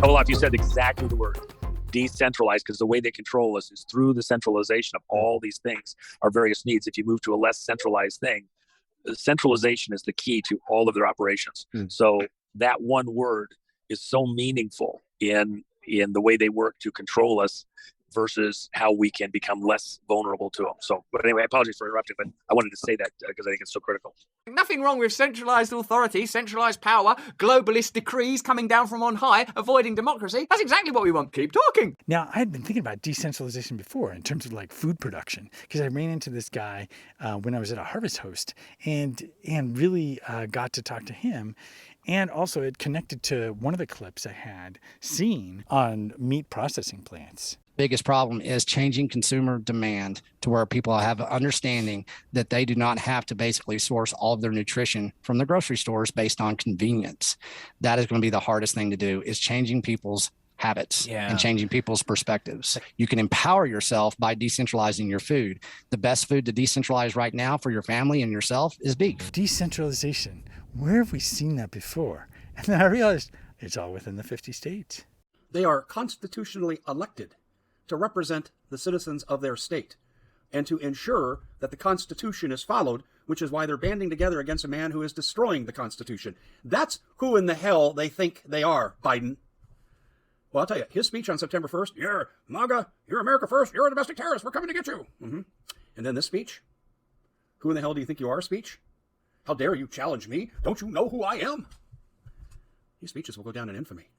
Olaf, you said exactly the word, decentralized, because the way they control us is through the centralization of all these things, our various needs. If you move to a less centralized thing, centralization is the key to all of their operations. So that one word is so meaningful in the way they work to control us versus how we can become less vulnerable to them. So, but anyway, I apologize for interrupting, but I wanted to say that because I think it's so critical. Nothing wrong with centralised authority, centralised power, globalist decrees coming down from on high, avoiding democracy. That's exactly what we want. Keep talking. Now, I had been thinking about decentralization before in terms of like food production, because I ran into this guy when I was at a Harvest Host and really got to talk to him. And also it connected to one of the clips I had seen on meat processing plants. Biggest problem is changing consumer demand to where people have an understanding that they do not have to basically source all of their nutrition from the grocery stores based on convenience. That is going to be the hardest thing to do, is changing people's habits and changing people's perspectives. You can empower yourself by decentralizing your food. The best food to decentralize right now for your family and yourself is beef. Decentralization. Where have we seen that before? And then I realized it's all within the 50 states. They are constitutionally elected to represent the citizens of their state and to ensure that the Constitution is followed, which is why they're banding together against a man who is destroying the Constitution. That's who in the hell they think they are, Biden. Well, I'll tell you, his speech on September 1st, you're MAGA, you're America first, you're a domestic terrorist, we're coming to get you. And then this speech, who in the hell do you think you are speech? How dare you challenge me? Don't you know who I am? These speeches will go down in infamy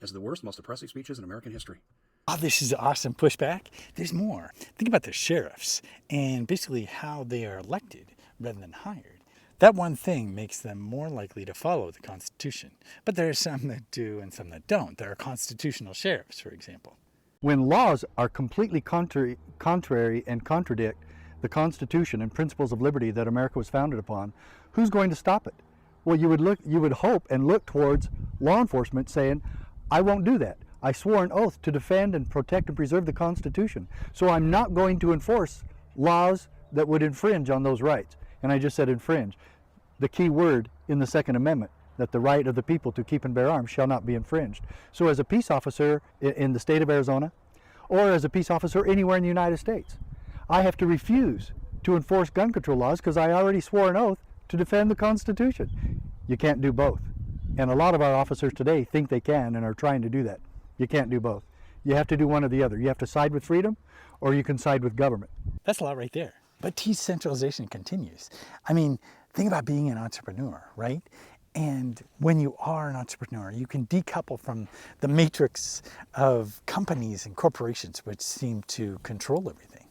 as the worst, most oppressive speeches in American history. Oh, this is awesome pushback. There's more. Think about the sheriffs and basically how they are elected rather than hired. That one thing makes them more likely to follow the Constitution. But there are some that do and some that don't. There are constitutional sheriffs, for example. When laws are completely contrary and contradict the Constitution and principles of liberty that America was founded upon, who's going to stop it? Well, you would hope and look towards law enforcement saying, I won't do that. I swore an oath to defend and protect and preserve the Constitution. So I'm not going to enforce laws that would infringe on those rights. And I just said infringe. The key word in the Second Amendment, that the right of the people to keep and bear arms shall not be infringed. So as a peace officer in the state of Arizona, or as a peace officer anywhere in the United States, I have to refuse to enforce gun control laws because I already swore an oath to defend the Constitution. You can't do both. And a lot of our officers today think they can and are trying to do that. You can't do both. You have to do one or the other. You have to side with freedom, or you can side with government. That's a lot right there. But decentralization continues. I mean, think about being an entrepreneur, right? And when you are an entrepreneur, you can decouple from the matrix of companies and corporations which seem to control everything.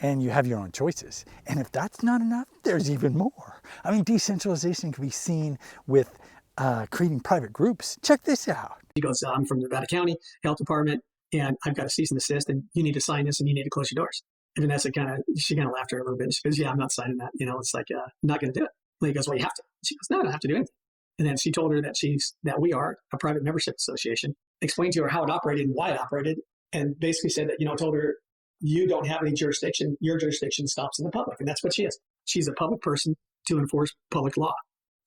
And you have your own choices. And if that's not enough, there's even more. I mean, decentralization can be seen with creating private groups. Check this out. He goes, I'm from Nevada County Health Department, and I've got a cease and desist, and you need to sign this, and you need to close your doors. And Vanessa she kind of laughed at her a little bit. She goes, yeah, I'm not signing that. It's like, I'm not going to do it. And he goes, well, you have to. She goes, no, I don't have to do anything. And then she told her that we are a private membership association, explained to her how it operated and why it operated, and basically said that, told her, you don't have any jurisdiction. Your jurisdiction stops in the public. And that's what she is. She's a public person to enforce public law.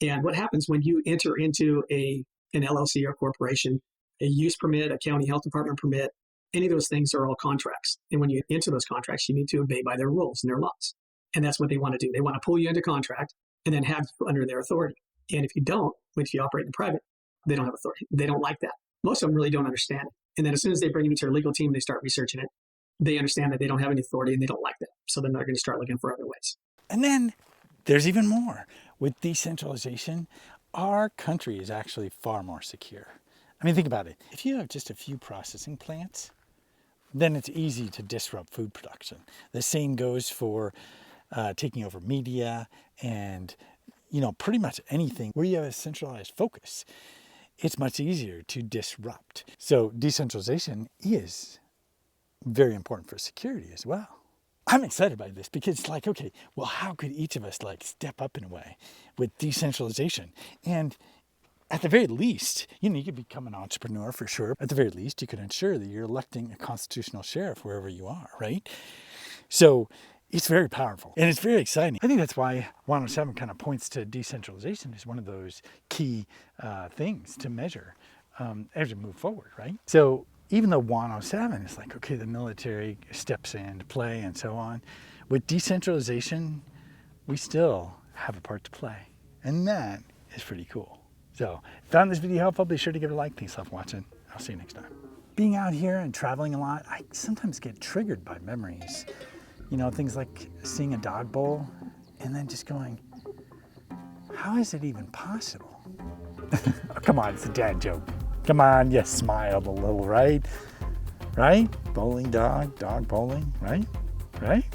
And what happens when you enter into an LLC or corporation, a use permit, a county health department permit, any of those things are all contracts. And when you enter those contracts, you need to obey by their rules and their laws. And that's what they want to do. They want to pull you into contract and then have you under their authority. And if you don't, if you operate in private, they don't have authority. They don't like that. Most of them really don't understand it. And then as soon as they bring you to their legal team, they start researching it. They understand that they don't have any authority and they don't like that. So then they're going to start looking for other ways. And then there's even more. With decentralization, our country is actually far more secure. I mean, think about it. If you have just a few processing plants, then it's easy to disrupt food production. The same goes for taking over media and, pretty much anything where you have a centralized focus. It's much easier to disrupt. So decentralization is very important for security as well. I'm excited by this because it's like, okay, well, how could each of us step up in a way with decentralization? And at the very least, you could become an entrepreneur for sure. At the very least, you could ensure that you're electing a constitutional sheriff wherever you are, right? So It's very powerful and it's very exciting. I think that's why Juan O Savin kind of points to decentralization as one of those key things to measure as we move forward, right? So even though Juan O Savin is like, okay, the military steps in to play and so on, with decentralization, we still have a part to play. And that is pretty cool. So if you found this video helpful, be sure to give it a like. Thanks for watching. I'll see you next time. Being out here and traveling a lot, I sometimes get triggered by memories. You know, things like seeing a dog bowl and then just going, how is it even possible? Oh, come on, it's a dad joke. Come on, you smiled a little, right? Right? Bowling dog, dog bowling, right? Right?